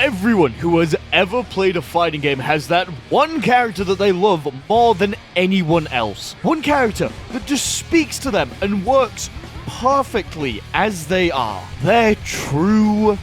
Everyone who has ever played a fighting game has that one character that they love more than anyone else. One character that just speaks to them and works perfectly as they are. Their true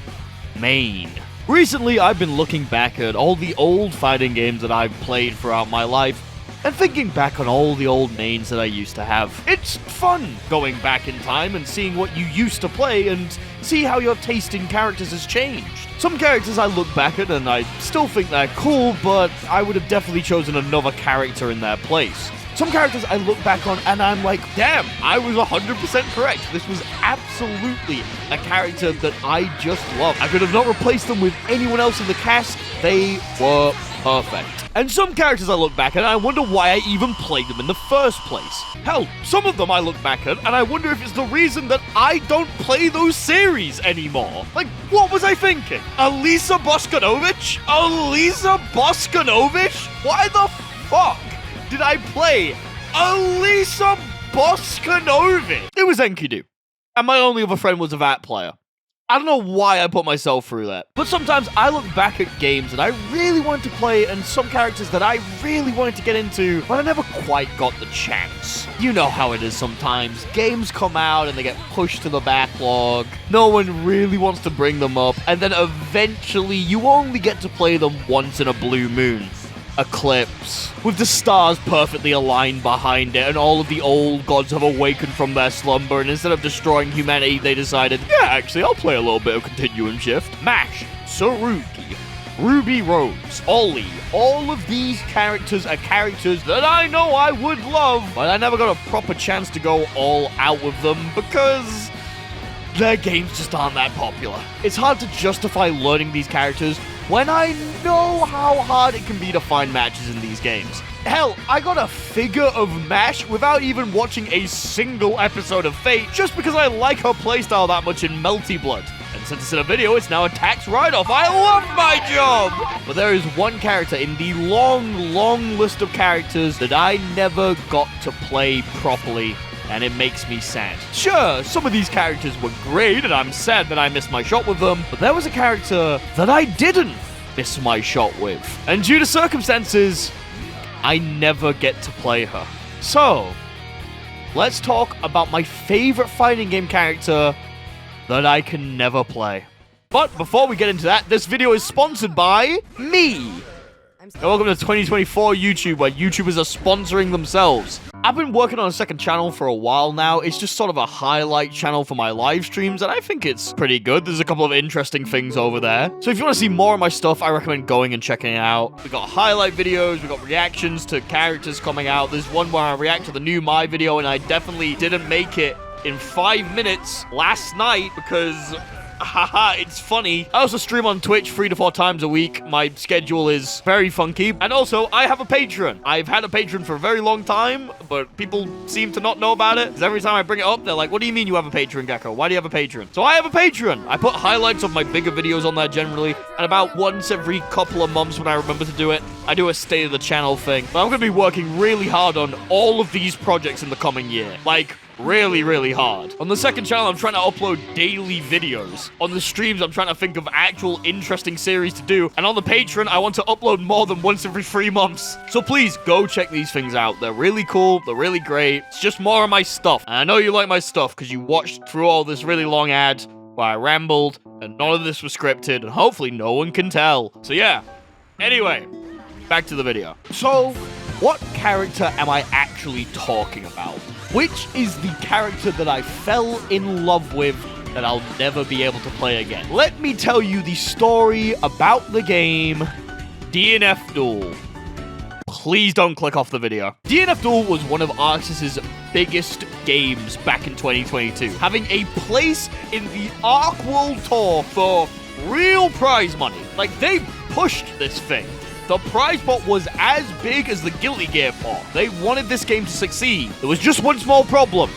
main. Recently, I've been looking back at all the old fighting games that I've played throughout my life and thinking back on all the old mains that I used to have. It's fun going back in time and seeing what you used to play and see how your taste in characters has changed. Some characters I look back at and I still think they're cool, but I would have definitely chosen another character in their place. Some characters I look back on and I'm like, damn, I was 100% correct. This was absolutely a character that I just love. I could have not replaced them with anyone else in the cast. They were perfect. And some characters I look back at and I wonder why I even played them in the first place. Hell, some of them I look back at and I wonder if it's the reason that I don't play those series anymore. Like, what was I thinking? Elisa Boskanovich? Elisa Boskanovich? Why the fuck did I play Elisa Boskanovich? It was Enkidu, and my only other friend was a VAT player. I don't know why I put myself through that. But sometimes I look back at games that I really wanted to play and some characters that I really wanted to get into, but I never quite got the chance. You know how it is sometimes. Games come out and they get pushed to the backlog. No one really wants to bring them up, and then eventually you only get to play them once in a blue moon. Eclipse, with the stars perfectly aligned behind it and all of the old gods have awakened from their slumber, and instead of destroying humanity they decided, yeah, actually I'll play a little bit of Continuum Shift. MASH, Sarugi, Ruby Rose, Ollie, all of these characters are characters that I know I would love, but I never got a proper chance to go all out with them because their games just aren't that popular. It's hard to justify learning these characters when I know how hard it can be to find matches in these games. Hell, I got a figure of MASH without even watching a single episode of Fate just because I like her playstyle that much in Melty Blood. And since it's in a video, it's now a tax write-off. I love my job! But there is one character in the long, long list of characters that I never got to play properly, and it makes me sad. Sure, some of these characters were great, and I'm sad that I missed my shot with them, but there was a character that I didn't miss my shot with. And due to circumstances, I never get to play her. So, let's talk about my favorite fighting game character that I can never play. But before we get into that, this video is sponsored by me. And welcome to 2024 YouTube, where YouTubers are sponsoring themselves. I've been working on a second channel for a while now. It's just sort of a highlight channel for my live streams, and I think it's pretty good. There's a couple of interesting things over there. So if you want to see more of my stuff, I recommend going and checking it out. We got highlight videos, we got reactions to characters coming out. There's one where I react to the new My video, and I definitely didn't make it in 5 minutes last night because haha, it's funny. I also stream on Twitch 3 to 4 times a week. My schedule is very funky. And also, I have a Patreon. I've had a Patreon for a very long time, but people seem to not know about it. Because every time I bring it up, they're like, what do you mean you have a Patreon, Gecko? Why do you have a Patreon? So I have a Patreon. I put highlights of my bigger videos on there generally. And about once every couple of months when I remember to do it, I do a state of the channel thing. But I'm going to be working really hard on all of these projects in the coming year. Like, really, really hard. On the second channel, I'm trying to upload daily videos. On the streams, I'm trying to think of actual interesting series to do. And on the Patreon, I want to upload more than once every 3 months. So please, go check these things out. They're really cool. They're really great. It's just more of my stuff. And I know you like my stuff because you watched through all this really long ad where I rambled and none of this was scripted. And hopefully no one can tell. So yeah. Anyway, back to the video. So, what character am I actually talking about? Which is the character that I fell in love with that I'll never be able to play again? Let me tell you the story about the game DNF Duel. Please don't click off the video. DNF Duel was one of Arxis' biggest games back in 2022, having a place in the Arc World Tour for real prize money. Like, they pushed this thing. The prize pot was as big as the Guilty Gear pot. They wanted this game to succeed. There was just one small problem.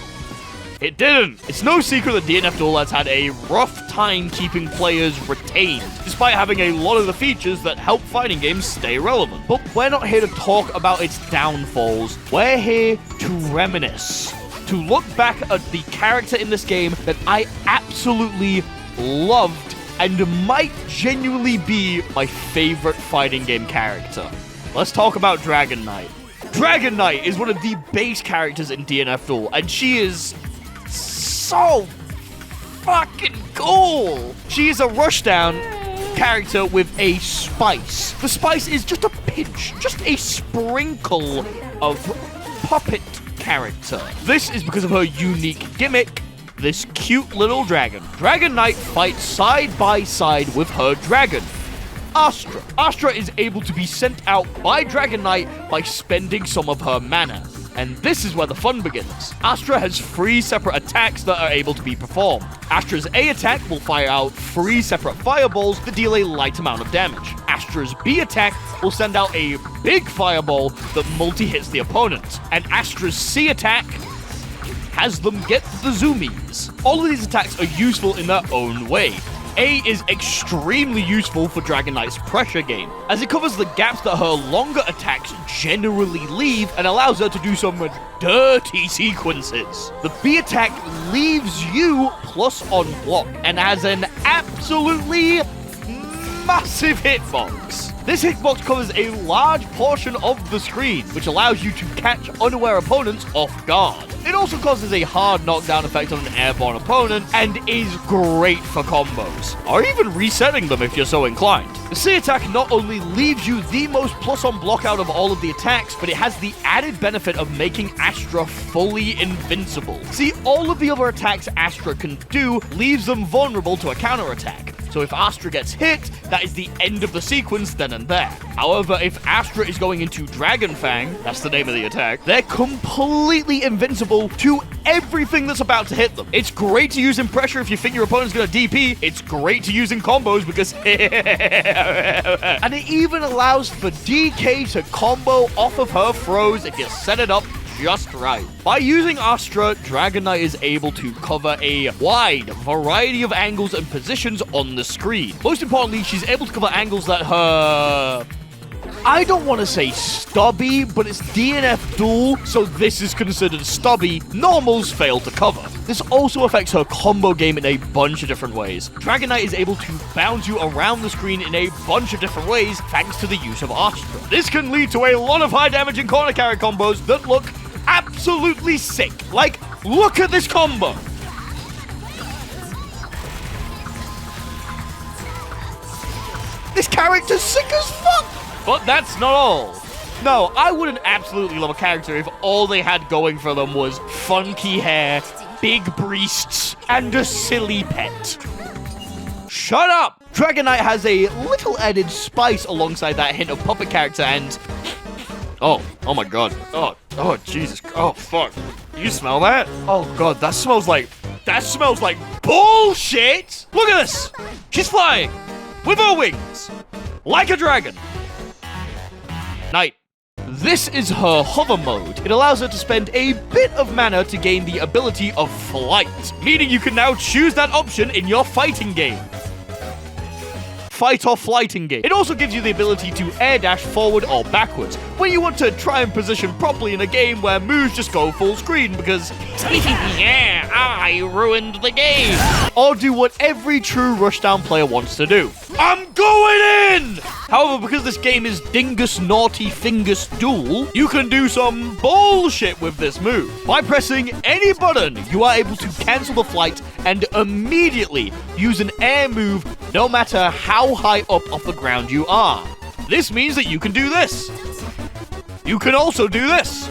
It didn't. It's no secret that DNF Duel has had a rough time keeping players retained, despite having a lot of the features that help fighting games stay relevant. But we're not here to talk about its downfalls. We're here to reminisce, to look back at the character in this game that I absolutely loved and might genuinely be my favorite fighting game character. Let's talk about Dragon Knight. Dragon Knight is one of the base characters in DNF Duel, and she is so fucking cool. She is a rushdown character with a spice. The spice is just a pinch, just a sprinkle of puppet character. This is because of her unique gimmick, this cute little dragon. Dragon Knight fights side by side with her dragon, Astra. Astra is able to be sent out by Dragon Knight by spending some of her mana. And this is where the fun begins. Astra has 3 separate attacks that are able to be performed. Astra's A attack will fire out 3 separate fireballs that deal a light amount of damage. Astra's B attack will send out a big fireball that multi-hits the opponent. And Astra's C attack has them get the zoomies. All of these attacks are useful in their own way. A is extremely useful for Dragon Knight's pressure game, as it covers the gaps that her longer attacks generally leave and allows her to do some dirty sequences. The B attack leaves you plus on block and has an absolutely massive hitbox. This hitbox covers a large portion of the screen, which allows you to catch unaware opponents off guard. It also causes a hard knockdown effect on an airborne opponent and is great for combos, or even resetting them if you're so inclined. The C attack not only leaves you the most plus on block out of all of the attacks, but it has the added benefit of making Astra fully invincible. See, all of the other attacks Astra can do leaves them vulnerable to a counterattack. So if Astra gets hit, that is the end of the sequence then and there. However, if Astra is going into Dragon Fang, that's the name of the attack, they're completely invincible to everything that's about to hit them. It's great to use in pressure if you think your opponent's gonna DP. It's great to use in combos because and it even allows for DK to combo off of her throws if you set it up just right. By using Astra, Dragon Knight is able to cover a wide variety of angles and positions on the screen. Most importantly, she's able to cover angles that her... I don't want to say stubby, but it's DNF Duel, so this is considered stubby. Normals fail to cover. This also affects her combo game in a bunch of different ways. Dragon Knight is able to bounce you around the screen in a bunch of different ways thanks to the use of Astra. This can lead to a lot of high damage and corner carry combos that look absolutely sick. Like, look at this combo. This character's sick as fuck. But that's not all. No, I wouldn't absolutely love a character if all they had going for them was funky hair, big breasts, and a silly pet. Shut up! Dragon Knight has a little added spice alongside that hint of puppet character and... Oh my god. Oh, Jesus. Oh, fuck. You smell that? Oh, god, that smells like bullshit! Look at this! She's flying! With her wings! Like a dragon! Knight. This is her hover mode. It allows her to spend a bit of mana to gain the ability of flight, meaning you can now choose that option in your fighting game. Fight or flighting game. It also gives you the ability to air dash forward or backwards when you want to try and position properly in a game where moves just go full screen because yeah, I ruined the game. Or do what every true rushdown player wants to do. I'm going in! However, because this game is Dingus Naughty Fingers Duel, you can do some bullshit with this move. By pressing any button, you are able to cancel the flight and immediately use an air move no matter how high up off the ground you are. This means that you can do this. You can also do this.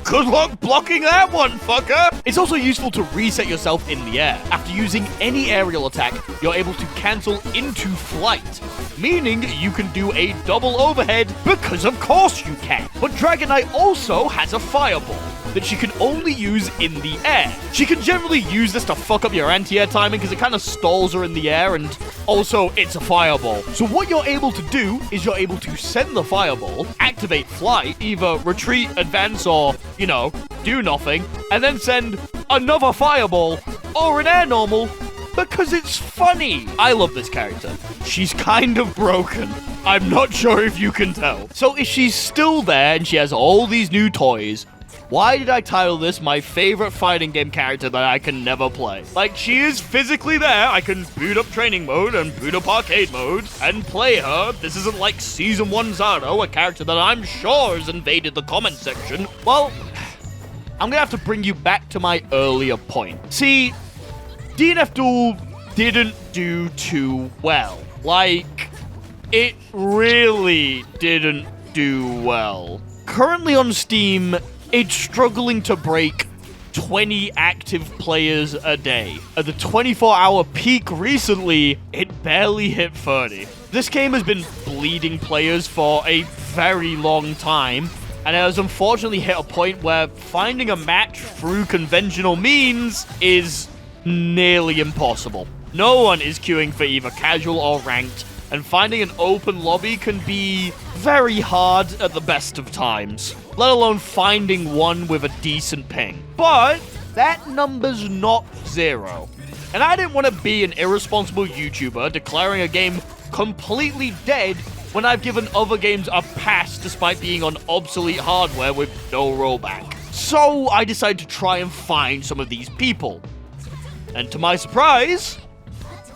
Good luck blocking that one, fucker! It's also useful to reset yourself in the air. After using any aerial attack, you're able to cancel into flight, meaning you can do a double overhead because of course you can. But Dragon Knight also has a fireball that she can only use in the air. She can generally use this to fuck up your anti-air timing because it kind of stalls her in the air, and also it's a fireball. So what you're able to do is you're able to send the fireball, activate flight, either retreat, advance, or, you know, do nothing, and then send another fireball or an air normal because it's funny. I love this character. She's kind of broken. I'm not sure if you can tell. So if she's still there and she has all these new toys, Why did I title this my favorite fighting game character that I can never play? Like, she is physically there. I can boot up training mode and boot up arcade mode and play her. This isn't like Season 1 Zaro, a character that I'm sure has invaded the comment section. Well, I'm gonna have to bring you back to my earlier point. See, DNF Duel didn't do too well. Like, it really didn't do well. Currently on Steam, it's struggling to break 20 active players a day. At the 24-hour peak recently, it barely hit 30. This game has been bleeding players for a very long time, and it has unfortunately hit a point where finding a match through conventional means is nearly impossible. No one is queuing for either casual or ranked, and finding an open lobby can be very hard at the best of times, let alone finding one with a decent ping. But that number's not 0. And I didn't want to be an irresponsible YouTuber declaring a game completely dead when I've given other games a pass despite being on obsolete hardware with no rollback. So I decided to try and find some of these people. And to my surprise,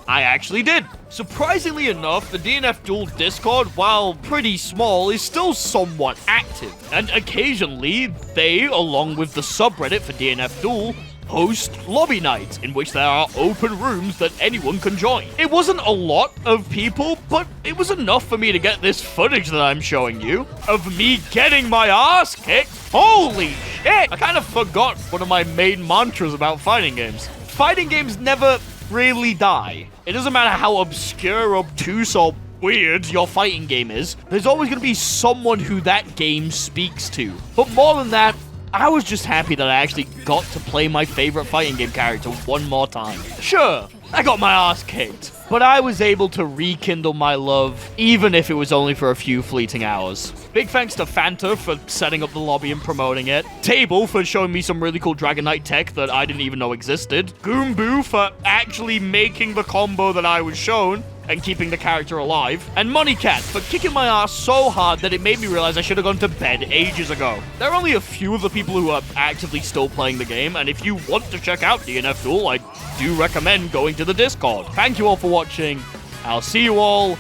I actually did. Surprisingly enough, the DNF Duel Discord, while pretty small, is still somewhat active. And occasionally, they, along with the subreddit for DNF Duel, host lobby nights in which there are open rooms that anyone can join. It wasn't a lot of people, but it was enough for me to get this footage that I'm showing you of me getting my ass kicked. Holy shit! I kind of forgot one of my main mantras about fighting games. Fighting games never really die. It doesn't matter how obscure, obtuse, or weird your fighting game is, there's always going to be someone who that game speaks to. But more than that, I was just happy that I actually got to play my favorite fighting game character one more time. Sure, I got my ass kicked, but I was able to rekindle my love, even if it was only for a few fleeting hours. Big thanks to Fanta for setting up the lobby and promoting it, Table for showing me some really cool Dragon Knight tech that I didn't even know existed, Goomboo for actually making the combo that I was shown and keeping the character alive, and Moneycat for kicking my ass so hard that it made me realize I should have gone to bed ages ago. There are only a few of the people who are actively still playing the game, and if you want to check out DNF Duel, I do recommend going to the Discord. Thank you all for watching. I'll see you all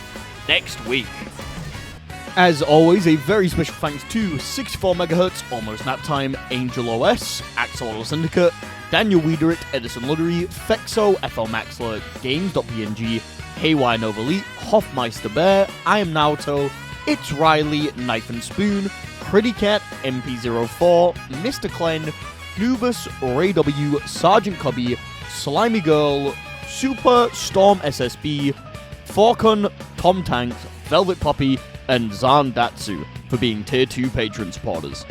next week. As always, a very special thanks to 64MHz, Almost Nap Time, Angel OS, Axolotl Syndicate, Daniel Wiederit, Edison Luttery, Fexo, FL Maxler, Games.png, Haywire Nova Elite, Hoffmeister Bear, I Am Naruto, It's Riley, Knife and Spoon, Pretty Cat, MP04, Mr. Clen, Nubus, Ray W, Sergeant Cubby, Slimy Girl, Super Storm SSB, Falcon, Tom Tanks, Velvet Poppy, and Zandatsu for being Tier 2 Patreon supporters.